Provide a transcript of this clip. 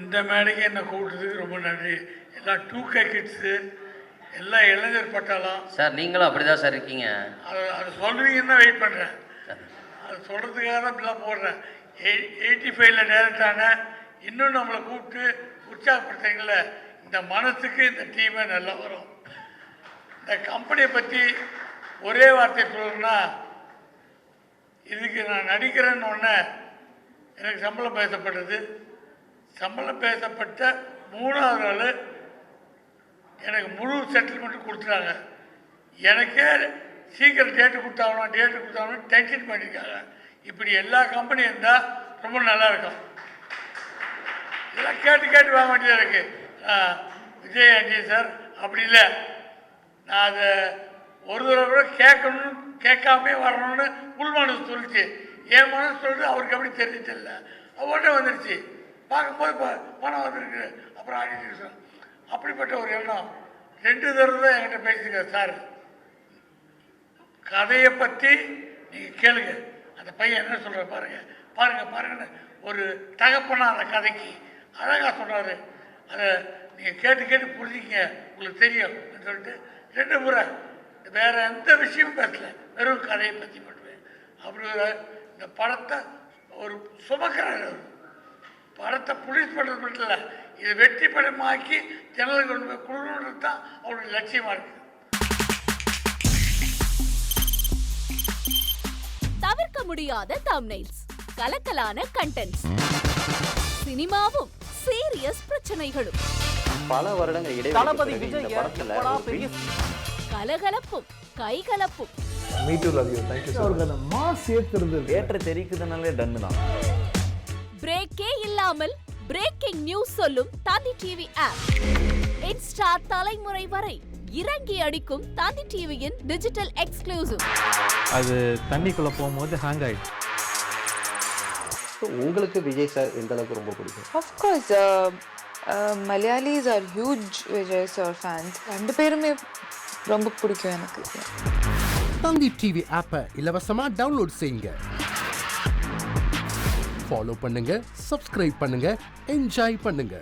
இந்த மேடைக்கு என்னை கூப்பிட்டதுக்கு ரொம்ப நன்றி. எல்லாம் 2K கிட்ஸு, எல்லாம் இளைஞர் பட்டாளம். சார் நீங்களும் அப்படி தான் சார் இருக்கீங்க. அது சொல்கிறீங்கன்னு தான் வெயிட் பண்ணுறேன். அது சொல்கிறதுக்காக தான் இப்படிலாம் போடுறேன். 85ல் டேரக்ட் ஆனேன். இன்னும் நம்மளை கூப்பிட்டு உற்சாகப்படுத்துறீங்கள, இந்த மனசுக்கு இந்த டீமே நல்லா வரும். இந்த கம்பெனியை பற்றி ஒரே வார்த்தை சொல்லணும்னா, இதுக்கு நான் நடிக்கிறேன்னு ஒன்று எனக்கு சம்பளம் பேசப்பட்டது. சம்பளம் பேசப்பட்ட 3வது நாள் எனக்கு முழு செட்டில்மெண்ட் கொடுத்துட்டாங்க. எனக்கே சீக்கிரம் டேட்டு கொடுத்தாங்கன்னு டென்ஷன் பண்ணியிருக்காங்க. இப்படி எல்லா கம்பெனியும் இருந்தால் ரொம்ப நல்லா இருக்கும். இதெல்லாம் கேட்டு வாங்க வேண்டியதாக இருக்குது. விஜய் ஆண்டி சார் அப்படி இல்லை, நான் அதை ஒரு தடவை கூட கேட்காமே வரணும்னு உள் மனசு சொல்லிச்சு. என் மனசு சொல்லிட்டு அவருக்கு எப்படி தெரிஞ்சிட்டு இல்லை, அவர்கிட்ட வந்துடுச்சு. பார்க்கும்போது பணம் வந்துருக்கு. அப்புறம் ஆடிட்டு அப்படிப்பட்ட ஒரு எண்ணம் 2 தடவை தான் என்கிட்ட பேசியிருக்காரு. சார் கதையை பற்றி நீங்கள் கேளுங்க, அந்த பையன் என்ன சொல்கிற பாருங்கன்னு ஒரு தகப்பனா அந்த கதைக்கு அழகாக சொல்கிறாரு. அதை நீங்கள் கேட்டு புரிஞ்சிங்க, உங்களுக்கு தெரியும் சொல்லிட்டு 2 முறை வேறு எந்த விஷயமும் பேசலை, வெறும் கதையை பற்றி பண்ணுவேன். அப்படி இந்த படத்தை ஒரு சுமக்கிறார். படத்தை புலிஸ் பண்ணுறது மட்டும் இல்லை, இது வெற்றி படமாக்கி ஜனங்களுக்கு கொண்டு போய் கொடுக்கணுன்றது தான் அவருடைய லட்சியமாக இருக்குது. தவிர்க்க முடியாத தம்ப்நெயில்ஸ், கலக்கலான கண்டென்ட்ஸ், சினிமாவும் சீரியஸ் பிரச்சனைகளும், பல வருடங்கள் இடைவெளி இந்த படத்துல கலகலப்பும் கைகலப்பும். Me too love you. Thank you sir. அவருக்கு அந்த மாஸ் ஏத்துறது தியேட்டர் தெரிக்குதுனாலே டன் தான். பிரேக்கே இல்லாமல் பிரேக்கிங் நியூஸ் சொல்லும் தந்தி டிவி ஆப். இன்ஸ்டா தலைமுறை வரை இறங்கி அடிக்கும் தந்தி டிவியின் டிஜிட்டல் எக்ஸ்க்ளூசிவ். அது தண்ணிக்குள்ள போகும்போது ஹேங் ஆயிடுச்சு. உங்களுக்கு விஜய் சார் எந்த அளவுக்கு ரொம்ப பிடிக்கும்? Of course, Malayalis are huge Vijay sir fans. 2 பேருமே ரொம்ப பிடிக்கும் எனக்கு. தந்தி டிவி ஆப்பை இலவசமா டவுன்லோட் செய்யுங்க. ஃபாலோ பண்ணுங்க, சப்ஸ்கிரைப் பண்ணுங்க, என்ஜாய் பண்ணுங்க.